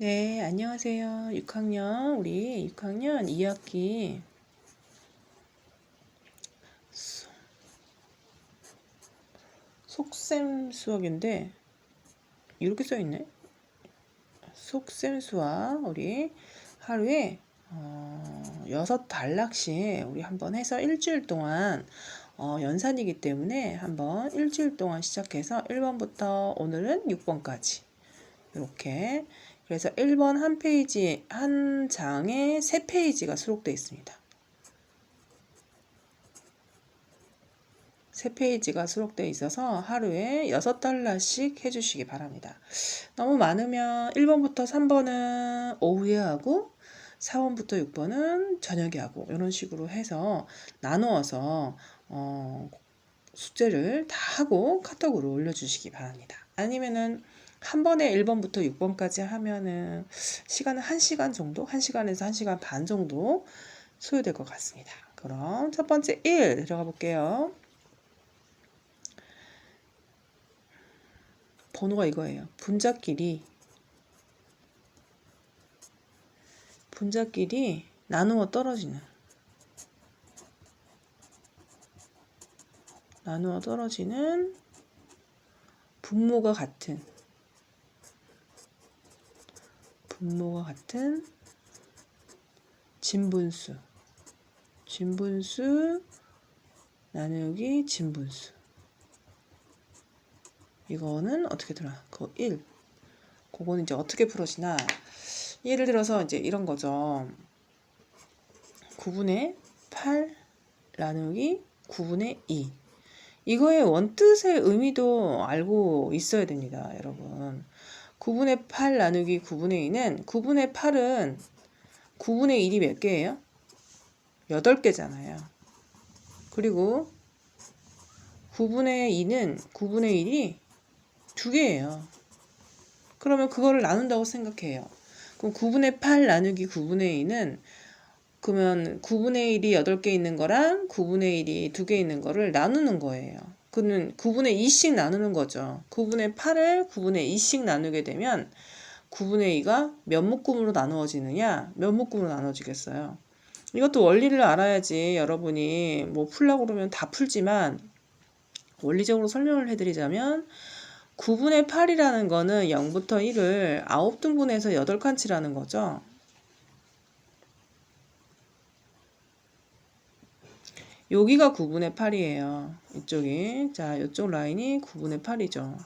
네, 안녕하세요. 6학년, 우리 6학년 2학기 속셈 수학인데, 이렇게 써있네. 속셈 수학, 우리 하루에 6단락씩 우리 한번 해서 일주일 동안 연산이기 때문에 한번 일주일 동안 시작해서 1번부터 오늘은 6번까지 이렇게. 그래서 1번 한 페이지, 한 장에 3페이지가 수록되어 있습니다. 3페이지가 수록되어 있어서 하루에 6달러씩 해주시기 바랍니다. 너무 많으면 1번부터 3번은 오후에 하고 4번부터 6번은 저녁에 하고 이런 식으로 해서 나누어서 숙제를 다 하고 카톡으로 올려주시기 바랍니다. 아니면은 한 번에 1번부터 6번까지 하면은 시간은 1시간 정도? 1시간에서 1시간 반 정도 소요될 것 같습니다. 그럼 첫 번째 1 들어가 볼게요. 번호가 이거예요. 분자끼리 나누어 떨어지는 분모가 같은 진분수 나누기 진분수. 이거는 어떻게 들어가? 그거 1. 그거는 이제 어떻게 풀어지나? 예를 들어서 이제 이런 거죠. 9분의 8 나누기 9분의 2. 이거의 원뜻의 의미도 알고 있어야 됩니다, 여러분. 9분의 8 나누기 9분의 2는 9분의 8은 9분의 1이 몇 개예요? 8개잖아요. 그리고 9분의 2는 9분의 1이 2개예요. 그러면 그거를 나눈다고 생각해요. 그럼 9분의 8 나누기 9분의 2는 그러면 9분의 1이 8개 있는 거랑 9분의 1이 2개 있는 거를 나누는 거예요. 그는 9분의 2씩 나누는 거죠. 9분의 8을 9분의 2씩 나누게 되면 9분의 2가 몇 묶음으로 나누어지느냐? 몇 묶음으로 나눠지겠어요? 이것도 원리를 알아야지 여러분이 뭐 풀라고 그러면 다 풀지만 원리적으로 설명을 해드리자면 9분의 8이라는 거는 0부터 1을 9등분해서 8칸치라는 거죠. 여기가 9분의 8이에요. 이쪽이. 자, 이쪽 라인이 9분의 8이죠.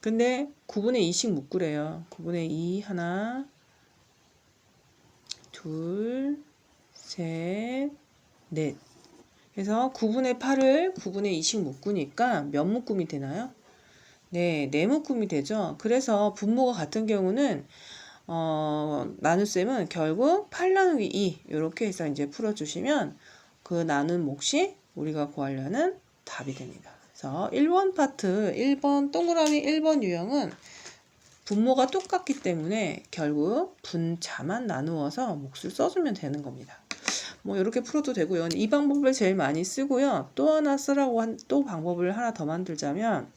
근데 9분의 2씩 묶으래요. 9분의 2 하나, 둘, 셋, 넷. 그래서 9분의 8을 9분의 2씩 묶으니까 몇 묶음이 되나요? 네, 4묶음이 되죠. 그래서 분모가 같은 경우는 나눗셈은 결국 8 나누기 2 이렇게 해서 이제 풀어주시면 그 나눈 몫이 우리가 구하려는 답이 됩니다. 그래서 1번 파트, 1번 동그라미 1번 유형은 분모가 똑같기 때문에 결국 분자만 나누어서 몫을 써주면 되는 겁니다. 뭐 이렇게 풀어도 되고요. 이 방법을 제일 많이 쓰고요. 또 하나 쓰라고 또 방법을 하나 더 만들자면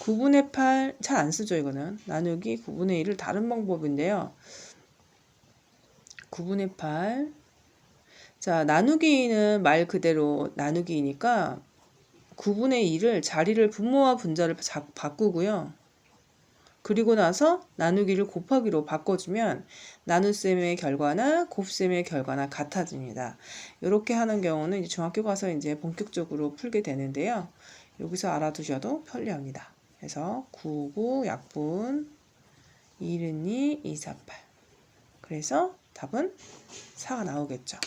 9분의 8 잘 안 쓰죠. 이거는 나누기 9분의 1을 다른 방법인데요. 9분의 8 자, 나누기는 말 그대로 나누기니까 9분의 2를 자리를 분모와 분자를 바꾸고요. 그리고 나서 나누기를 곱하기로 바꿔주면 나눗셈의 결과나 곱셈의 결과나 같아집니다. 이렇게 하는 경우는 이제 중학교 가서 이제 본격적으로 풀게 되는데요. 여기서 알아두셔도 편리합니다. 그래서 9, 9 약분 1은 2, 2, 4, 8. 그래서 답은 4가 나오겠죠.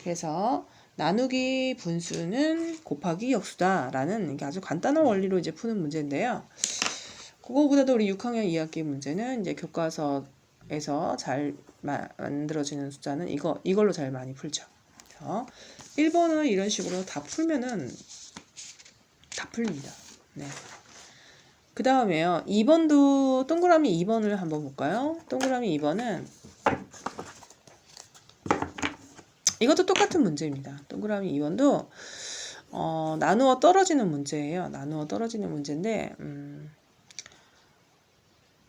그래서 나누기 분수는 곱하기 역수다라는 게 아주 간단한 원리로 이제 푸는 문제인데요. 그거보다도 우리 6학년 2학기 문제는 이제 교과서에서 잘 만들어지는 숫자는 이걸로 잘 많이 풀죠. 그래서 1번을 이런 식으로 다 풀면은 다 풀립니다. 네. 그 다음에요. 2번도 동그라미 2번을 한번 볼까요? 동그라미 2번은 이것도 똑같은 문제입니다. 동그라미 2번도 나누어 떨어지는 문제예요. 나누어 떨어지는 문제인데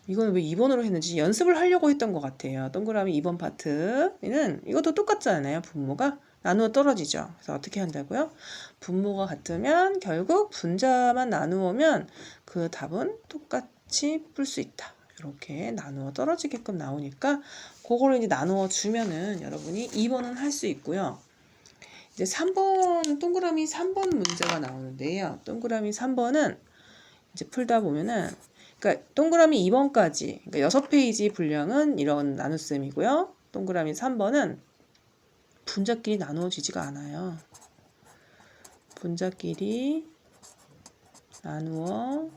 이거는 왜 2번으로 했는지 연습을 하려고 했던 것 같아요. 동그라미 2번 파트는 이것도 똑같잖아요. 분모가 나누어 떨어지죠. 그래서 어떻게 한다고요? 분모가 같으면 결국 분자만 나누면 그 답은 똑같이 풀 수 있다. 이렇게 나누어 떨어지게끔 나오니까 그거를 이제 나누어 주면은 여러분이 2번은 할 수 있고요. 이제 3번 동그라미 3번 문제가 나오는데요. 동그라미 3번은 이제 풀다 보면은 그러니까 동그라미 2번까지 그러니까 6페이지 분량은 이런 나눗셈이고요. 동그라미 3번은 분자끼리 나누어지지가 않아요. 분자끼리 나누어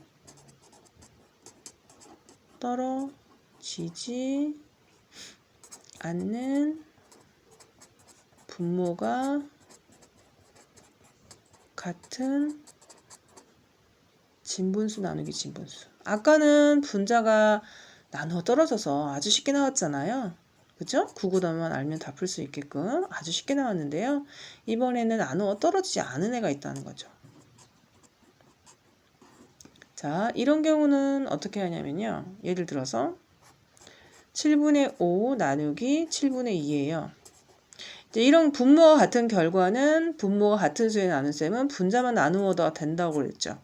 떨어지지 않는 분모가 같은 진분수 나누기 진분수. 아까는 분자가 나누어 떨어져서 아주 쉽게 나왔잖아요. 그죠? 구구단만 알면 다 풀 수 있게끔 아주 쉽게 나왔는데요. 이번에는 나누어 떨어지지 않은 애가 있다는 거죠. 자, 이런 경우는 어떻게 하냐면요. 예를 들어서 7분의 5 나누기 7분의 2예요. 이제 이런 분모와 같은 결과는 분모가 같은 수의 나눗셈은 분자만 나누어도 된다고 그랬죠.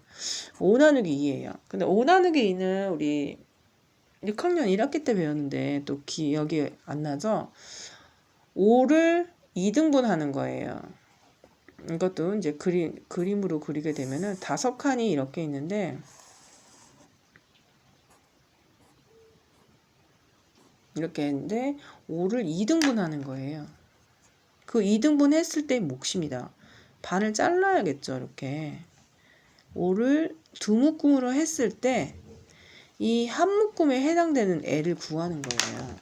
5 나누기 2예요. 근데 5 나누기 2는 우리 6학년 1학기 때 배웠는데 또 기억이 안 나죠? 5를 2등분 하는 거예요. 이것도 이제 그림으로 그리게 되면은 5칸이 이렇게 있는데 이렇게 했는데 5를 2등분 하는 거예요. 그 2등분 했을 때 몫입니다. 반을 잘라야겠죠. 이렇게 5를 두 묶음으로 했을 때 이 한 묶음에 해당되는 애를 구하는 거예요.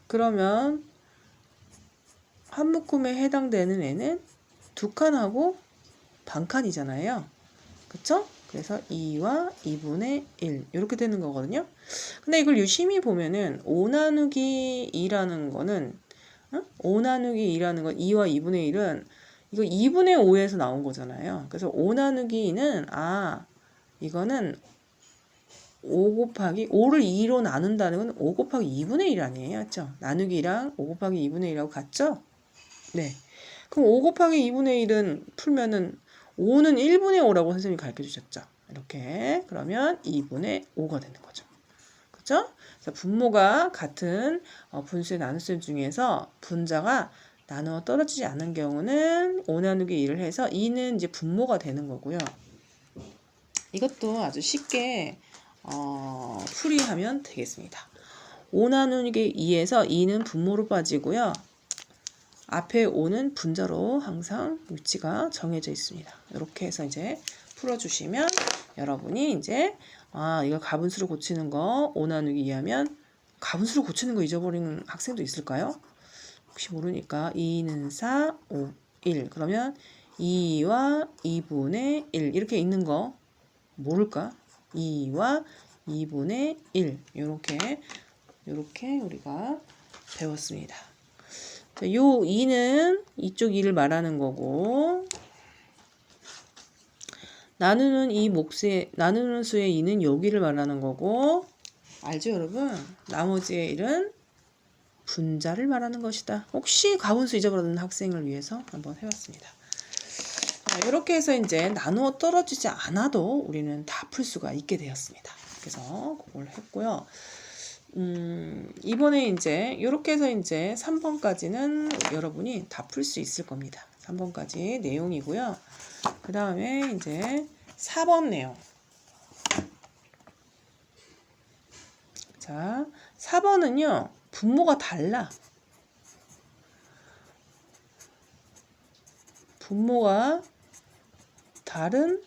그러면 한 묶음에 해당되는 애는 두 칸하고 반 칸이잖아요. 그쵸? 그래서 2와 2분의 1 이렇게 되는 거거든요. 근데 이걸 유심히 보면은 5 나누기 2라는 거는 5 나누기 2라는 건 2와 2분의 1은 이거 2분의 5에서 나온 거잖아요. 그래서 5 나누기 2는 이거는 5 곱하기 5를 2로 나눈다는 건 5 곱하기 2분의 1 아니에요. 맞죠? 나누기랑 5 곱하기 2분의 1하고 같죠? 네. 그럼 5 곱하기 2분의 1은 풀면은 5는 1분의 5라고 선생님이 가르쳐 주셨죠. 이렇게 그러면 2분의 5가 되는 거죠. 그죠? 그래서 분모가 같은 분수의 나눗셈 중에서 분자가 나누어 떨어지지 않은 경우는 5 나누기 2를 해서 2는 이제 분모가 되는 거고요. 이것도 아주 쉽게 풀이하면 되겠습니다. 5 나누기 2에서 2는 분모로 빠지고요. 앞에 5는 분자로 항상 위치가 정해져 있습니다. 이렇게 해서 이제 풀어주시면 여러분이 이제 이거 가분수로 고치는 거 5 나누기 2 하면 가분수로 고치는 거 잊어버리는 학생도 있을까요? 혹시 모르니까 2는 4, 5, 1 그러면 2와 2분의 1 이렇게 있는 거 모를까? 2와 2분의 1 이렇게 우리가 배웠습니다. 자, 요 2는 이쪽 2를 말하는 거고 나누는 수의 2는 여기를 말하는 거고 알죠 여러분? 나머지의 1은 분자를 말하는 것이다. 혹시 가분수 잊어버리는 학생을 위해서 한번 해봤습니다. 자, 이렇게 해서 이제 나누어 떨어지지 않아도 우리는 다 풀 수가 있게 되었습니다. 그래서 그걸 했고요. 이번에 이제 이렇게 해서 이제 3번까지는 여러분이 다 풀 수 있을 겁니다. 3번까지 내용이고요. 그 다음에 이제 4번 내용. 자, 4번은요, 분모가 달라. 분모가 다른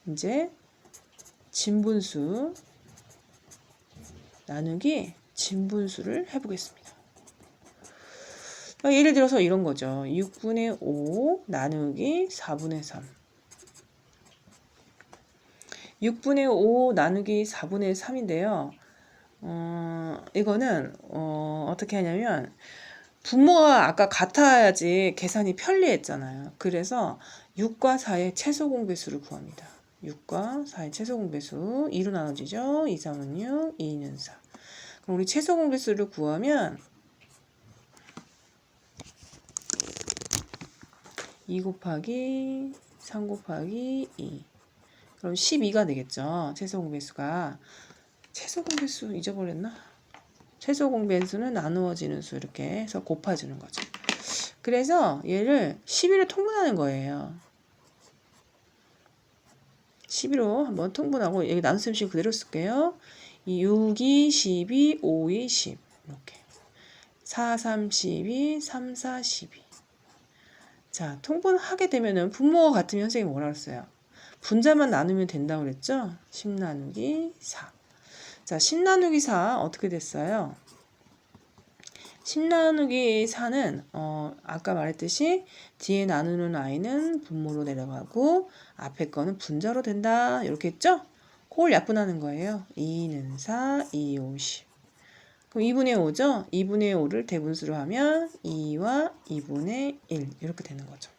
이제 진분수 나누기 진분수를 해보겠습니다. 예를 들어서 이런 거죠. 6분의 5 나누기 4분의 3. 6분의 5 나누기 4분의 3인데요. 이거는 어떻게 하냐면 분모가 아까 같아야지 계산이 편리했잖아요. 그래서 6과 4의 최소 공배수를 구합니다. 6과 4의 최소 공배수 2로 나눠지죠. 2, 3은 6, 2는 4. 그럼 우리 최소 공배수를 구하면 2 곱하기 3 곱하기 2. 그럼 12가 되겠죠. 최소 공배수가. 최소 공배수 잊어버렸나? 최소 공배수는 나누어지는 수 이렇게 해서 곱해주는 거죠. 그래서 얘를 12로 통분하는 거예요. 12로 한번 통분하고 여기 나눗셈식 그대로 쓸게요. 6이 12, 5이 10 이렇게 4, 3, 12, 3, 4, 12. 자, 통분하게 되면은 분모가 같으면 선생님이 뭐라 그랬어요? 분자만 나누면 된다고 그랬죠? 10 나누기 4. 자, 10 나누기 4 어떻게 됐어요? 10 나누기 4는 아까 말했듯이 뒤에 나누는 i는 분모로 내려가고 앞에 거는 분자로 된다. 이렇게 했죠? 그걸 약분하는 거예요. 2는 4, 2, 5, 10. 그럼 2분의 5죠? 2분의 5를 대분수로 하면 2와 2분의 1 이렇게 되는 거죠.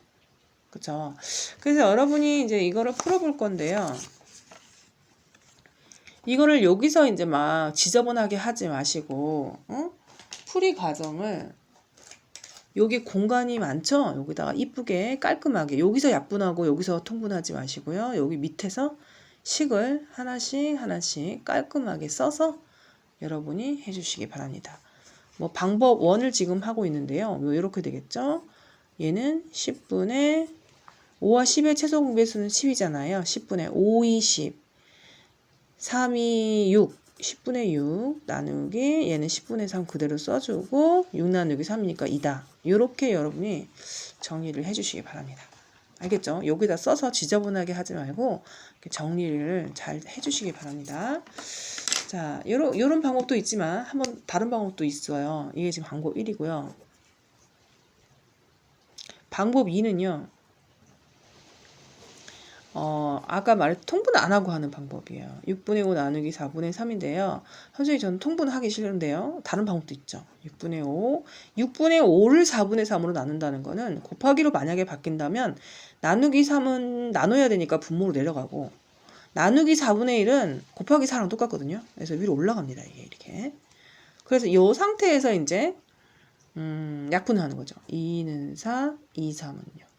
그쵸? 그래서 여러분이 이제 이거를 풀어볼 건데요. 이거를 여기서 이제 막 지저분하게 하지 마시고, 풀이 과정을 여기 공간이 많죠? 여기다가 이쁘게 깔끔하게 여기서 약분하고 여기서 통분하지 마시고요. 여기 밑에서 식을 하나씩 깔끔하게 써서 여러분이 해주시기 바랍니다. 뭐 방법 1을 지금 하고 있는데요. 이렇게 되겠죠? 얘는 10분의 5와 10의 최소 공배수는 10이잖아요. 10분의 5, 20, 3이 6, 10분의 6 나누기 얘는 10분의 3 그대로 써주고 6 나누기 3이니까 2다. 이렇게 여러분이 정리를 해주시기 바랍니다. 알겠죠? 여기다 써서 지저분하게 하지 말고 정리를 잘 해주시기 바랍니다. 자, 요런 방법도 있지만 한번 다른 방법도 있어요. 이게 지금 방법 1이고요. 방법 2는요. 아까 말했던 통분 안 하고 하는 방법이에요. 6분의 5 나누기 4분의 3인데요. 선생님 저는 통분하기 싫은데요. 다른 방법도 있죠. 6분의 5. 6분의 5를 4분의 3으로 나눈다는 거는 곱하기로 만약에 바뀐다면 나누기 3은 나눠야 되니까 분모로 내려가고 나누기 4분의 1은 곱하기 4랑 똑같거든요. 그래서 위로 올라갑니다. 이게 이렇게. 그래서 이 상태에서 이제 약분을 하는 거죠. 2는 4, 2, 3은요.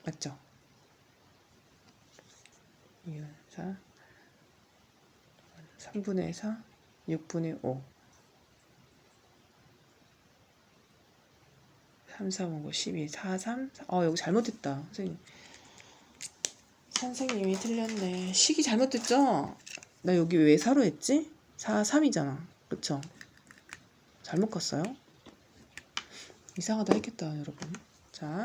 맞죠? 2는 4, 3분의 4, 6분의 5, 3, 3, 5, 12, 4, 3, 4. 여기 잘못됐다. 선생님이 틀렸네. 식이 잘못됐죠? 나 여기 왜 4로 했지? 4, 3이잖아. 그쵸? 잘못 컸어요. 이상하다 했겠다, 여러분. 자,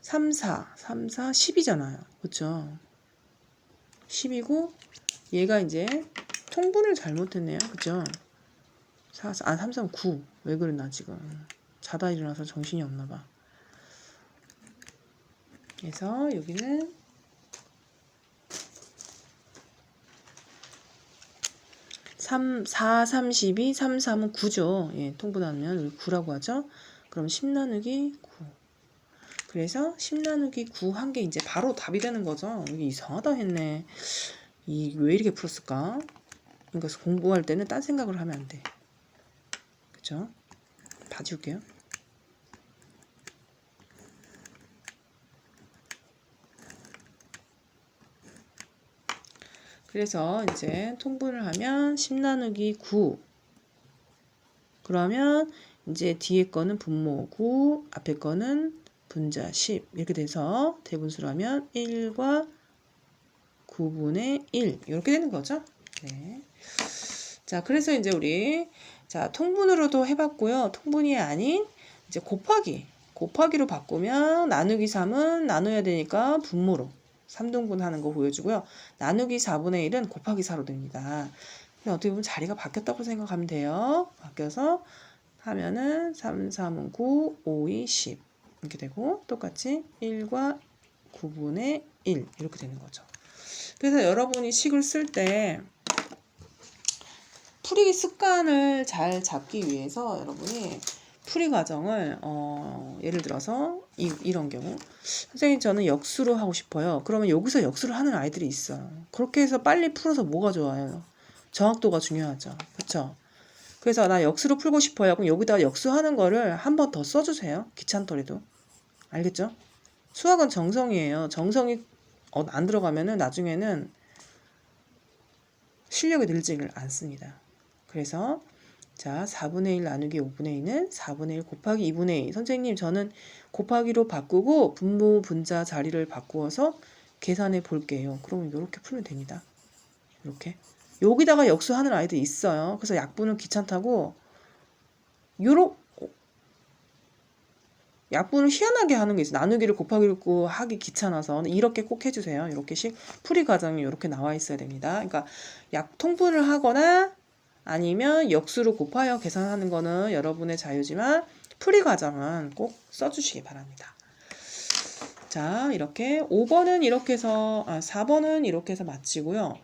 3, 4, 3, 4, 10이잖아요. 그쵸? 10이고, 얘가 이제 통분을 잘못했네요. 그죠? 4, 4, 3, 3, 9. 왜 그랬나, 지금. 자다 일어나서 정신이 없나봐. 그래서 여기는 3, 4, 32, 3, 3은 9죠. 예, 통분하면 우리 9라고 하죠. 그럼 10 나누기 9. 그래서 10 나누기 9 한 게 이제 바로 답이 되는 거죠. 이게 이상하다 했네. 왜 이렇게 풀었을까? 그러니까 공부할 때는 딴 생각을 하면 안 돼. 그쵸? 봐줄게요. 그래서 이제 통분을 하면 10 나누기 9. 그러면 이제 뒤에 거는 분모 9, 앞에 거는 분자 10 이렇게 돼서 대분수로 하면 1과 9분의 1 이렇게 되는 거죠. 네. 자, 그래서 이제 우리 통분으로도 해봤고요. 통분이 아닌 이제 곱하기로 바꾸면 나누기 3은 나눠야 되니까 분모로 3등분 하는 거 보여주고요. 나누기 4분의 1은 곱하기 4로 됩니다. 근데 어떻게 보면 자리가 바뀌었다고 생각하면 돼요. 바뀌어서 하면은 3, 3은 9, 5, 2, 10 이렇게 되고 똑같이 1과 9분의 1 이렇게 되는 거죠. 그래서 여러분이 식을 쓸 때 풀이 습관을 잘 잡기 위해서 여러분이 풀이 과정을 예를 들어서 이런 경우 선생님 저는 역수로 하고 싶어요. 그러면 여기서 역수를 하는 아이들이 있어요. 그렇게 해서 빨리 풀어서 뭐가 좋아요? 정확도가 중요하죠. 그렇죠? 그래서 나 역수로 풀고 싶어요. 그럼 여기다가 역수하는 거를 한 번 더 써주세요. 귀찮더라도. 알겠죠? 수학은 정성이에요. 정성이 안 들어가면은 나중에는 실력이 늘지를 않습니다. 그래서 자 4분의 1 나누기 5분의 2는 4분의 1 곱하기 2분의 2. 선생님 저는 곱하기로 바꾸고 분모 분자 자리를 바꾸어서 계산해 볼게요. 그러면 이렇게 풀면 됩니다. 이렇게 여기다가 역수하는 아이들 있어요. 그래서 약분은 귀찮다고 약분을 희한하게 하는 게 있어요. 나누기를 곱하기를 하기 귀찮아서 이렇게 꼭 해주세요. 이렇게씩 풀이 과정이 이렇게 나와 있어야 됩니다. 그러니까 통분을 하거나 아니면 역수로 곱하여 계산하는 거는 여러분의 자유지만 풀이 과정은 꼭 써주시기 바랍니다. 자 이렇게 5번은 이렇게 해서 4번은 이렇게 해서 마치고요.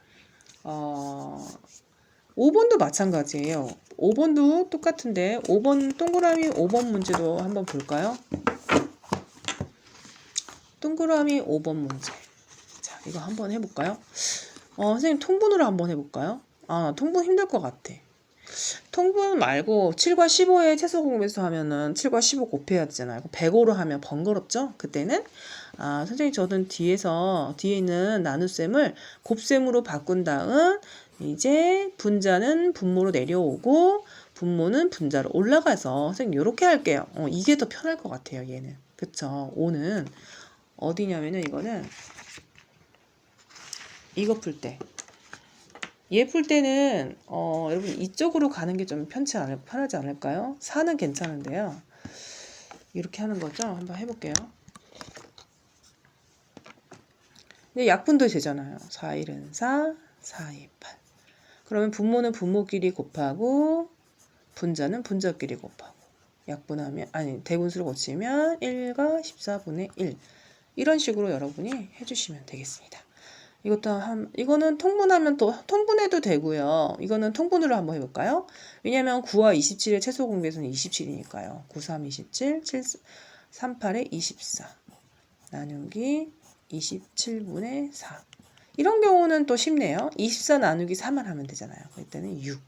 5번도 마찬가지예요. 5번도 똑같은데 5번 동그라미 5번 문제도 한번 볼까요? 동그라미 5번 문제. 자, 이거 한번 해볼까요? 선생님 통분으로 한번 해볼까요? 통분 힘들 것 같아. 통분 말고 7과 15의 최소 공배수 하면은 7과 15 곱해야 되잖아요. 105로 하면 번거롭죠? 그때는 선생님 저는 뒤에 있는 나눗셈을 곱셈으로 바꾼 다음 이제 분자는 분모로 내려오고 분모는 분자로 올라가서 선생님 이렇게 할게요. 이게 더 편할 것 같아요. 얘는. 그쵸? 5는 어디냐면은 이거는 이거 풀 때. 얘 풀 때는 여러분 이쪽으로 가는 게 좀 편하지 않을까요? 4는 괜찮은데요. 이렇게 하는 거죠. 한번 해볼게요. 근데 약분도 되잖아요. 4, 1은 4, 4, 2, 8. 그러면 분모는 분모끼리 곱하고 분자는 분자끼리 곱하고 약분하면 대분수를 고치면 1과 14분의 1 이런 식으로 여러분이 해주시면 되겠습니다. 이거는 통분하면 또 통분해도 되고요. 이거는 통분으로 한번 해볼까요? 왜냐면 9와 27의 최소 공배수는 27이니까요. 9, 3, 27, 7, 3, 8에 24 나누기 27분의 4 이런 경우는 또 쉽네요. 24 나누기 3을 하면 되잖아요. 그때는 6.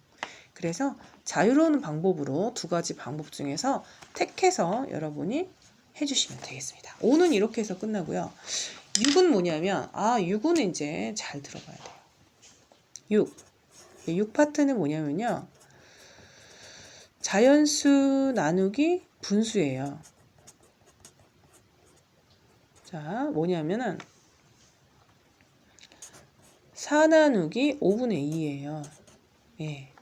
그래서 자유로운 방법으로 두 가지 방법 중에서 택해서 여러분이 해주시면 되겠습니다. 5는 이렇게 해서 끝나고요. 6은 뭐냐면 6은 이제 잘 들어봐야 돼요. 6 파트는 뭐냐면요. 자연수 나누기 분수예요. 자, 뭐냐면은 4 나누기 5분의 2예요. 예.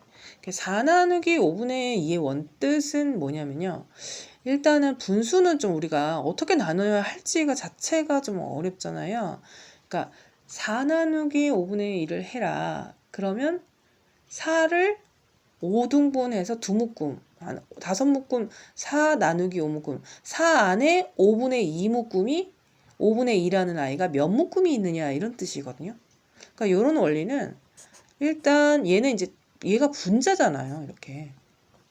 4 나누기 5분의 2의 원뜻은 뭐냐면요. 일단은 분수는 좀 우리가 어떻게 나눠야 할지가 자체가 좀 어렵잖아요. 그러니까 4 나누기 5분의 1을 해라. 그러면 4를 5등분해서 2묶음, 5묶음, 4 나누기 5묶음, 4 안에 5분의 2 묶음이 5분의 2라는 아이가 몇 묶음이 있느냐 이런 뜻이거든요. 그러니까 이런 원리는 일단 얘가 분자잖아요. 이렇게.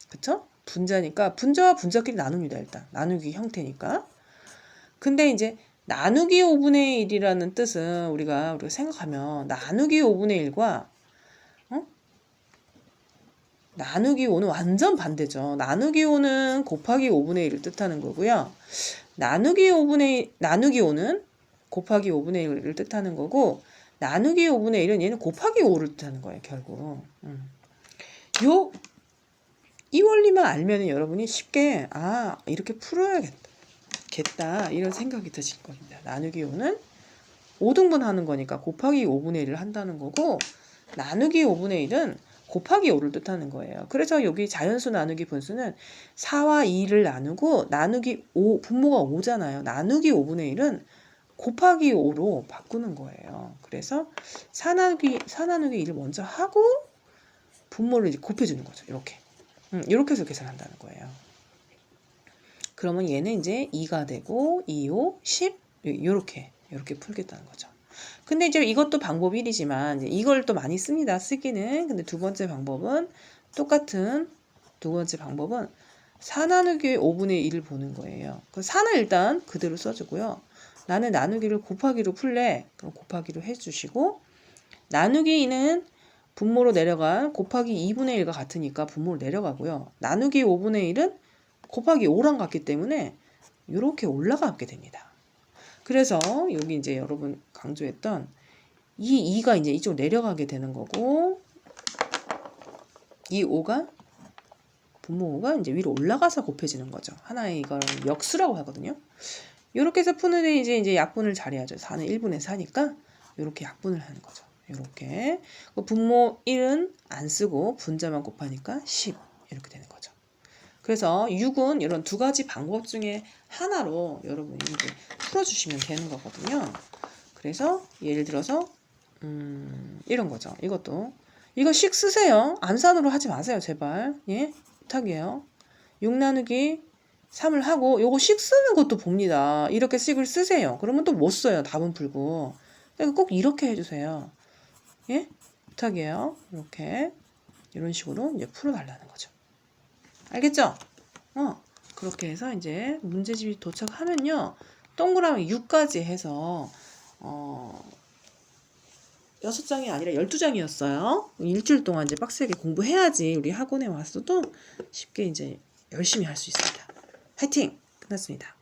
그쵸? 분자니까 분자와 분자끼리 나눕니다. 일단 나누기 형태니까. 근데 이제 나누기 5분의 1이라는 뜻은 우리가 생각하면 나누기 5분의 1과 나누기 5는 완전 반대죠. 나누기 5는 곱하기 5분의 1을 뜻하는 거고요. 나누기 5는 곱하기 5분의 1을 뜻하는 거고 나누기 5분의 1은 얘는 곱하기 5를 뜻하는 거예요. 결국. 이 원리만 알면 여러분이 쉽게 이렇게 풀어야겠다 이런 생각이 드실 겁니다. 나누기 5는 5등분 하는 거니까 곱하기 5분의 1을 한다는 거고 나누기 5분의 1은 곱하기 5를 뜻하는 거예요. 그래서 여기 자연수 나누기 분수는 4와 2를 나누고 나누기 5 분모가 5잖아요. 나누기 5분의 1은 곱하기 5로 바꾸는 거예요. 그래서 4 나누기 2를 먼저 하고 분모를 이제 곱해주는 거죠. 이렇게 해서 계산한다는 거예요. 그러면 얘는 이제 2가 되고 2, 5, 10 이렇게 풀겠다는 거죠. 근데 이제 이것도 방법 1이지만 이걸 또 많이 씁니다. 쓰기는. 근데 두 번째 방법은 4 나누기 5분의 1을 보는 거예요. 그 4는 일단 그대로 써주고요. 나는 나누기를 곱하기로 풀래. 그럼 곱하기로 해주시고, 나누기 2는 분모로 내려간 곱하기 2분의 1과 같으니까 분모로 내려가고요. 나누기 5분의 1은 곱하기 5랑 같기 때문에 이렇게 올라가게 됩니다. 그래서 여기 이제 여러분 강조했던 이 2가 이제 이쪽 내려가게 되는 거고, 이 5가 분모 5가 이제 위로 올라가서 곱해지는 거죠. 하나의 이걸 역수라고 하거든요. 이렇게 해서 푸는데 이제 약분을 잘해야죠. 4는 1분의 4니까 이렇게 약분을 하는 거죠. 이렇게 분모 1은 안 쓰고 분자만 곱하니까 10 이렇게 되는 거죠. 그래서 6은 이런 두 가지 방법 중에 하나로 여러분이 이제 풀어주시면 되는 거거든요. 그래서 예를 들어서 이런 거죠. 이거 식 쓰세요. 암산으로 하지 마세요, 제발. 예, 부탁이에요. 6 나누기 3을 하고 요거 식 쓰는 것도 봅니다. 이렇게 식을 쓰세요. 그러면 또 못 써요. 답은 풀고. 그러니까 꼭 이렇게 해주세요. 예? 부탁이에요. 이렇게 이런 식으로 이제 풀어달라는 거죠. 알겠죠? 그렇게 해서 이제 문제집이 도착하면요. 동그라미 6까지 해서 6장이 아니라 12장이었어요. 일주일 동안 이제 빡세게 공부해야지 우리 학원에 와서도 쉽게 이제 열심히 할 수 있습니다. 화이팅! 끝났습니다.